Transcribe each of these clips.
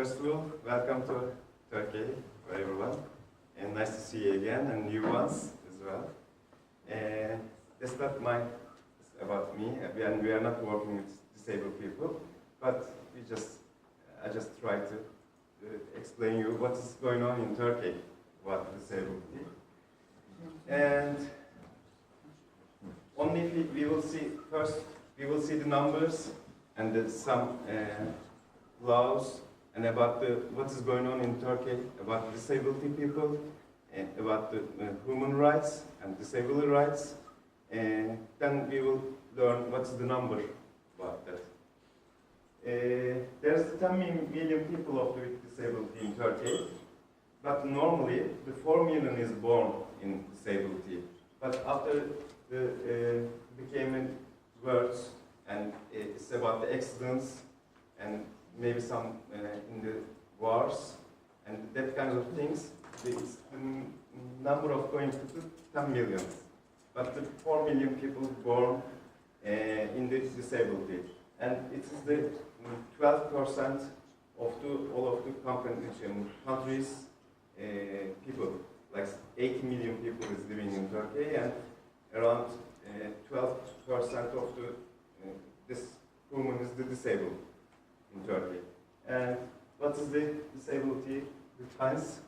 First of all, welcome to Turkey for everyone, and nice to see you again, and new ones as well. And that's not about me, and we are not working with disabled people, but I just try to explain you what is going on in Turkey about disability. And only if we will see first, we will see the numbers and some laws and about what is going on in Turkey about disability people, and about the human rights and disabled rights, and then we will learn what is the number about that. There's 10 million people with disability in Turkey, but normally the 4 million is born in disability. But after the became words, and it's about the accidents and maybe some in the wars and that kind of things, the number of going to 10 million. But the 4 million people born in this disability. And it is the 12% of all of the countries people, like 80 million people is living in Turkey, and around 12% of this woman is the disabled in Turkey. And what is the disability? The kinds,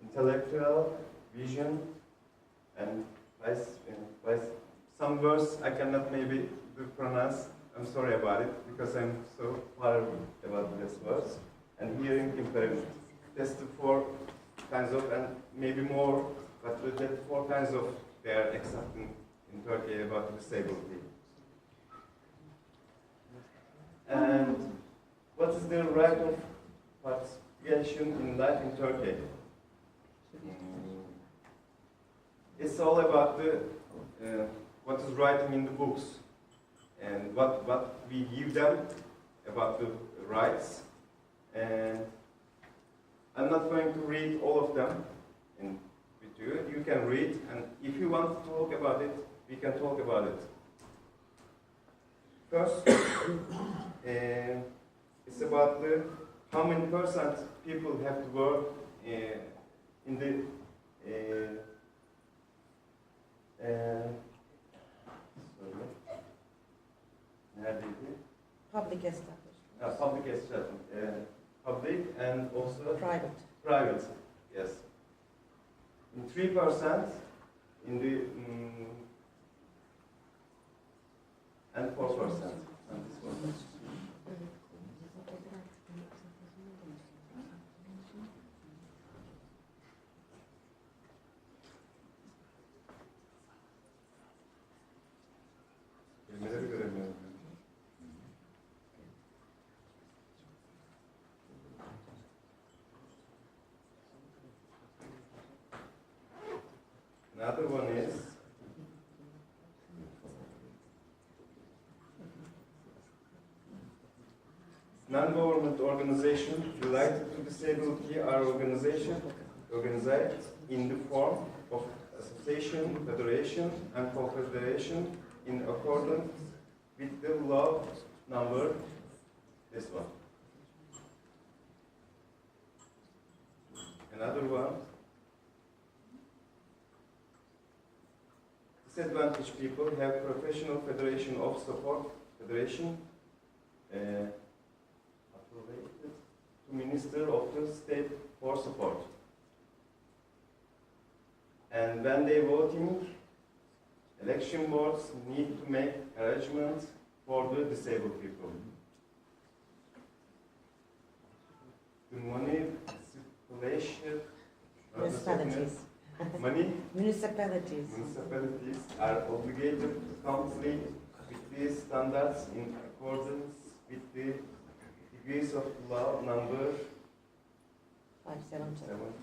intellectual, vision, and some words I cannot maybe pronounce. I'm sorry about it because I'm so far about these words. And hearing impairment. That's the 4 kinds of, and maybe more, but that 4 kinds of they are accepted in Turkey about disability. And what is the right of participation in life in Turkey? It's all about the what is writing in the books and what we give them about the rights. And I'm not going to read all of them with you. You can read, and if you want to talk about it, we can talk about it. First, it's about how many percent people have to work in the public establishment. Public establishment, public and also private. Private, yes. In 3% in the and 4%. Another one is non-government organizations related to disability are organized in the form of association, federation, and confederation in accordance with the law number, this one. Another one. Disadvantaged people have professional federation of support federation affiliated to Minister of the State for support. And when they voting, election boards need to make arrangements for the disabled people. The municipalities. Municipalities are obligated to comply with these standards in accordance with the degrees of law number 572.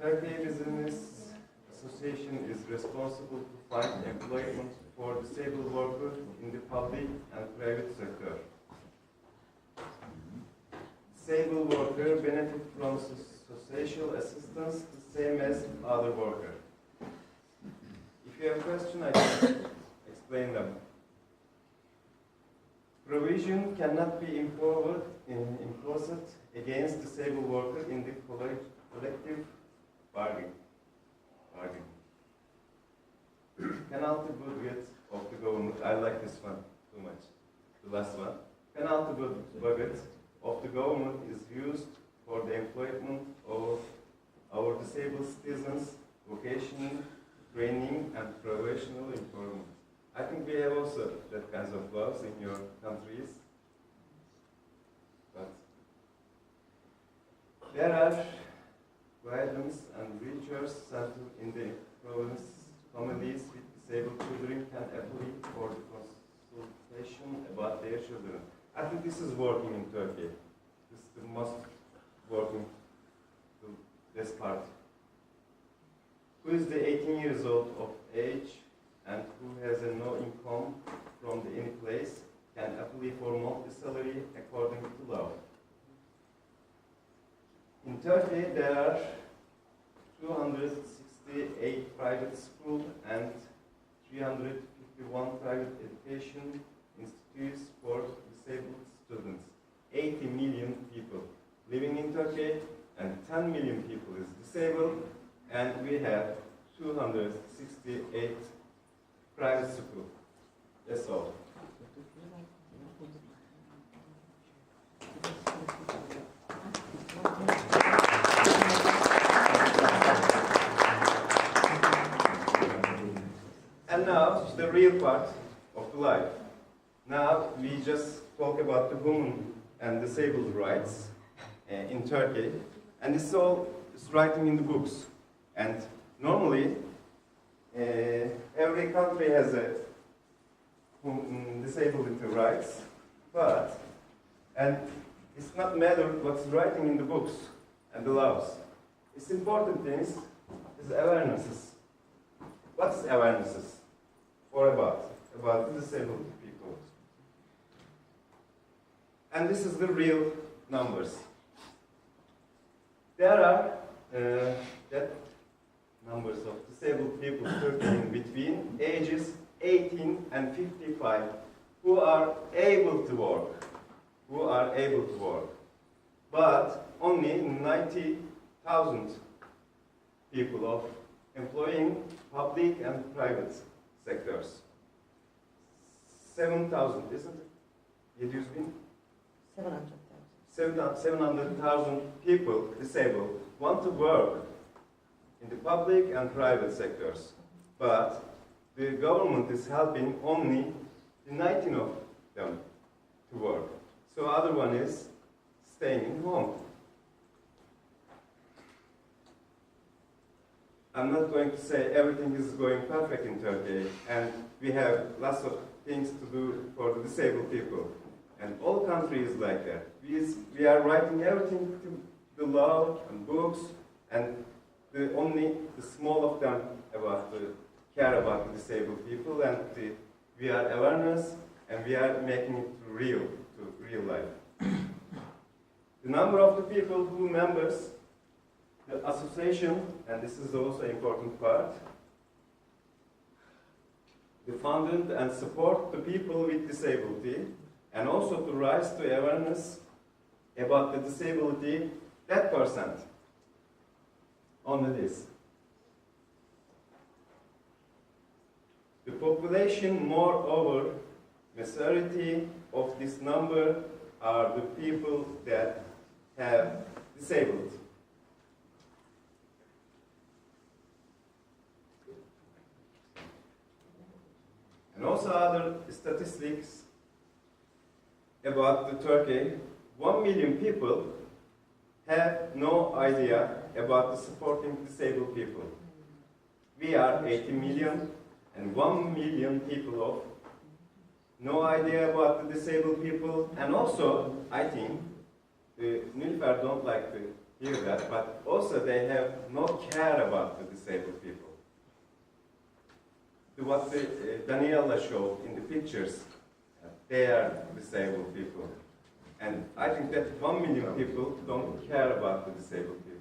Turkey Business Association is responsible to find employment for disabled workers in the public and private sector. Disabled worker benefit from social assistance the same as other worker. If you have a question, I can explain them. provision cannot be imposed against disabled workers in the collective bargain. Penalty budget of the government, I like this one too much, the last one. Penalty budget of the government is used for the employment of our disabled citizens, vocational training and professional employment. I think we have also that kinds of laws in your countries. But there are guidance and research centers in the province. Families with disabled children can apply for the consultation about their children. I think this is working in Turkey. This is the most working, this part. Who is the 18 years old of age and who has no income from any place can apply for monthly salary according to law. In Turkey, there are 268 private schools and 351 private education institutes for disabled students. 80 million people living in Turkey and 10 million people is disabled, and we have 268 private schools. That's all. And now, the real part of the life. Now, we just talk about the women and disabled rights in Turkey. And this all is writing in the books. And normally, every country has a disability rights, and it's not matter what's writing in the books and the laws. It's important things is awarenesses. What's awarenesses? Or about the disabled people. And this is the real numbers. There are that numbers of disabled people between ages 18 and 55 who are able to work. But only 90,000 people of employing public and private sectors. 7,000, isn't it? 700,000. 700,000 people disabled want to work in the public and private sectors, but the government is helping only the 19 of them to work. So other one is staying home. I'm not going to say everything is going perfect in Turkey, and we have lots of things to do for the disabled people. And all countries like that. We are writing everything to the law and books, and only the small of them care about the disabled people, and we are awareness, and we are making it real life. The number of the people who members the association, and this is also an important part, the funded and support the people with disability, and also to rise to awareness about the disability, that percent. Only this. The population, moreover, majority of this number are the people that have disabled. And also other statistics about the Turkey, 1 million people have no idea about the supporting disabled people. We are 80 million, and 1 million people of no idea about the disabled people, and also, I think, the Nilüfer don't like to hear that, but also they have no care about the disabled people. What Daniela showed in the pictures, they are disabled people. And I think that 1 million people don't care about the disabled people.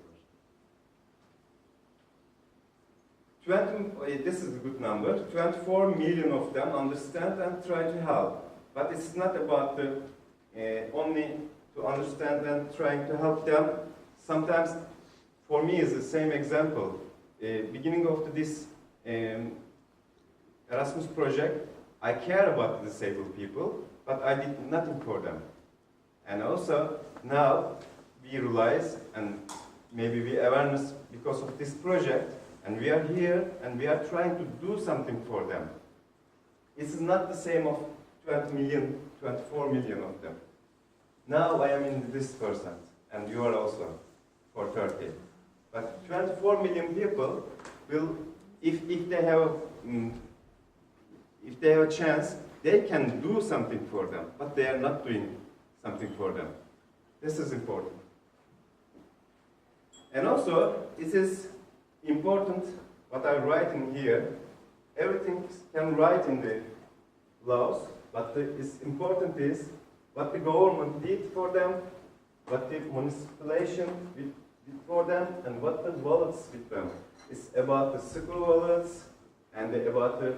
This is a good number. 24 million of them understand and try to help. But it's not about the, only to understand and trying to help them. Sometimes, for me, is the same example. Beginning of this Erasmus project, I care about the disabled people, but I did nothing for them. And also, now, we realize, and maybe we awareness because of this project, and we are here, and we are trying to do something for them. It's not the same of 20 million, 24 million of them. Now I am in this percent, and you are also for Turkey. But 24 million people will, if they have a chance, they can do something for them, but they are not doing something for them. This is important. And also, it is important what I write in here. Everything can write in the laws, but it's important is what the government did for them, what the municipalization did for them, and what the wallets with them. It's about the school wallets, and about the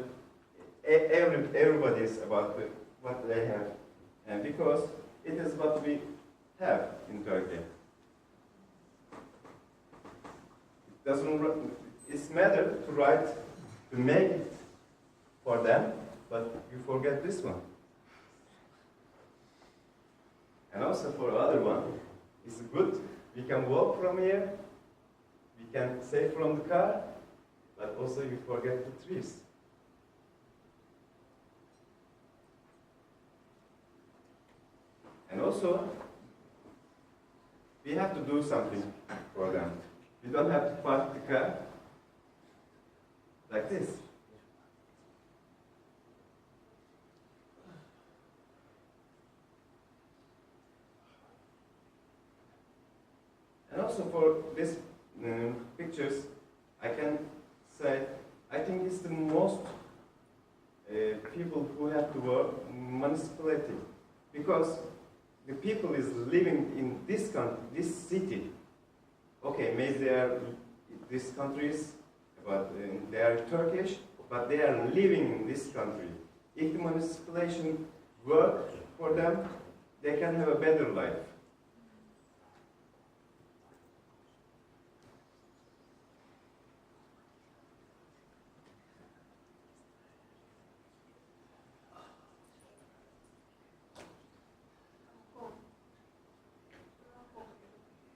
everybody is about what they have, and because it is what we have in Turkey. It doesn't. It's matter to write to make it for them, but you forget this one. And also for the other one, it's good. We can walk from here, we can save from the car, but also you forget the trees. And also, we have to do something for them. We don't have to park the car like this. And also for these pictures, I can say, I think it's the most people who have to work municipality, because the people is living in this country, this city. Okay, maybe they are these countries, but they are Turkish, but they are living in this country. If the municipalization work for them, they can have a better life.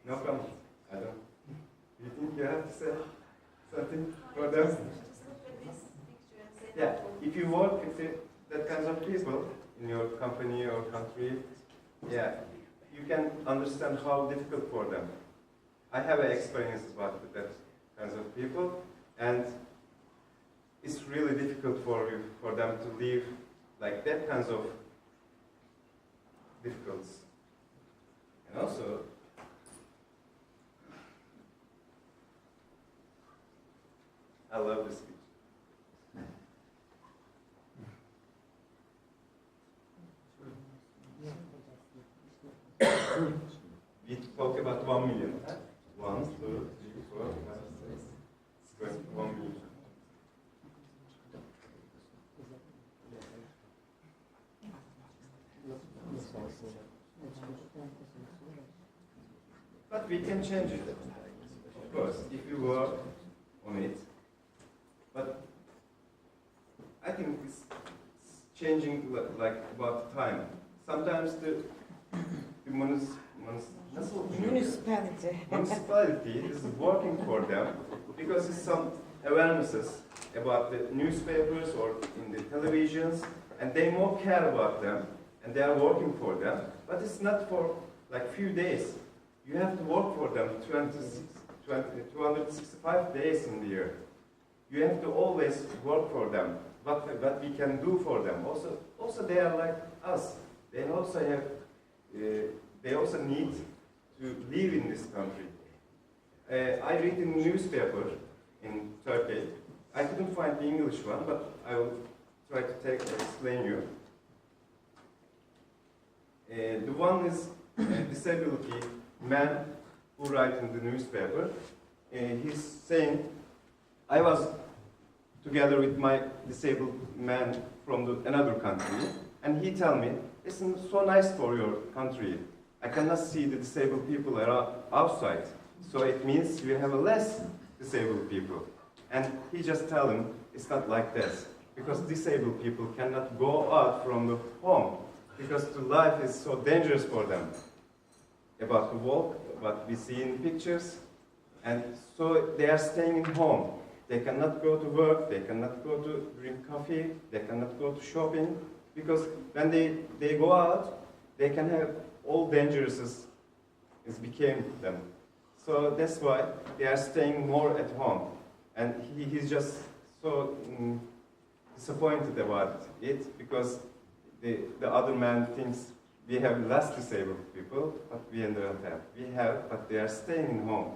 No problem. I don't. You think you have to say something for them? Yeah. If you work with that kind of people in your company or country, yeah, you can understand how difficult for them. I have an experience about that kinds of people, and it's really difficult for them to live like that kinds of difficulties. And also, I love this speech. We talk about 1 million. 1, 2, 3, 4, 5, 6, 1 million. But we can change it, of course, if you work on it. But I think it's changing like about time. Sometimes the municipality is working for them because it's some awarenesses about the newspapers or in the televisions, and they more care about them, and they are working for them. But it's not for like few days. You have to work for them 265 days in the year. You have to always work for them. What we can do for them. Also they are like us. They also have. They also need to live in this country. I read in the newspaper in Turkey. I couldn't find the English one, but I will try to explain you. The one is disability man who writes in the newspaper. He's saying, I was together with my disabled man from another country, And he tell me, it's so nice for your country. I cannot see the disabled people around, outside. So it means you have less disabled people. And he just tell him, it's not like this. Because disabled people cannot go out from the home. Because the life is so dangerous for them. About to walk, what we see in pictures. And so they are staying in home. They cannot go to work, they cannot go to drink coffee, they cannot go to shopping. Because when they go out, they can have all dangerous is became them. So that's why they are staying more at home. And he's just so disappointed about it because the other man thinks we have less disabled people, but we don't have. We have, but they are staying in home.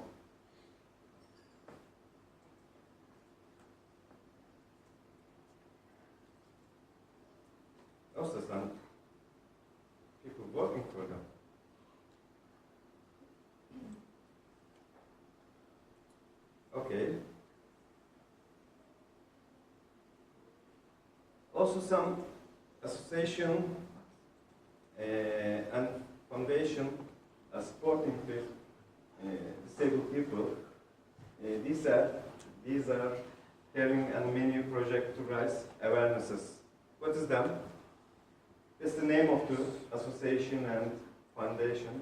Also some people working for them. Okay. Also some association and foundation are supporting the disabled people. These are having a many project to raise awarenesses. What is them? It's the name of the association and foundation.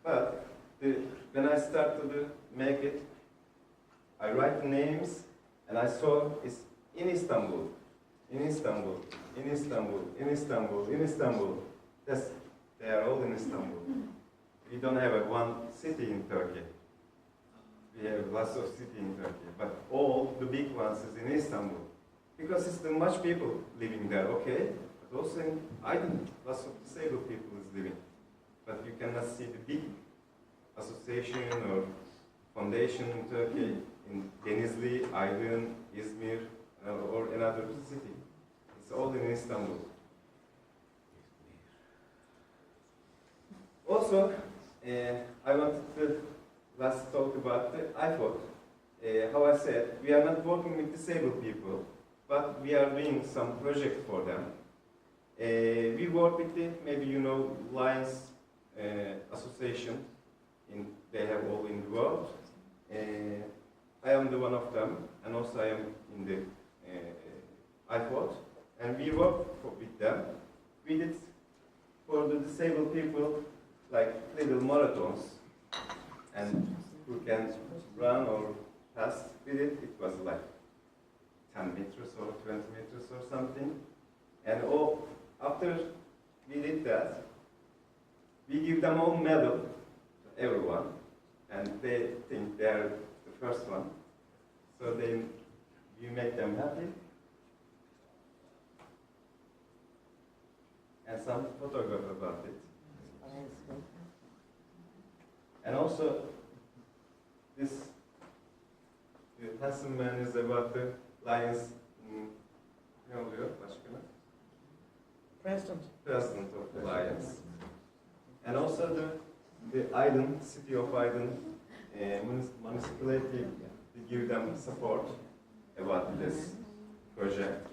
But when I started to make it, I write names and I saw it's in Istanbul, in Istanbul, in Istanbul, in Istanbul, in Istanbul. They are all in Istanbul. We don't have one city in Turkey. We have lots of cities in Turkey, but all the big ones is in Istanbul. Because it's the much people living there, okay? But also in Aydın, lots of disabled people is living. But you cannot see the big association or foundation in Turkey, in Denizli, Aydın, Izmir, or another city. It's all in Istanbul. Also, I wanted to last talk about the iPhone. How I said, we are not working with disabled people, but we are doing some project for them. We work with the, maybe you know, Lions Association. They have all in the world. I am the one of them, and also I am in the iPod, and we work with them. We did for the disabled people like little marathons, and who can run or pass with it. It was like 10 meters or 20 meters or something. And after we did that, we give them all medal to everyone, and they think they are the first one. So you make them happy. And some photograph about it. And also, this handsome man is about the Lions. Ne oluyor başkanı? President of the Lions. And also the Aydın, city of Aydın, municipality, to give them support about this project.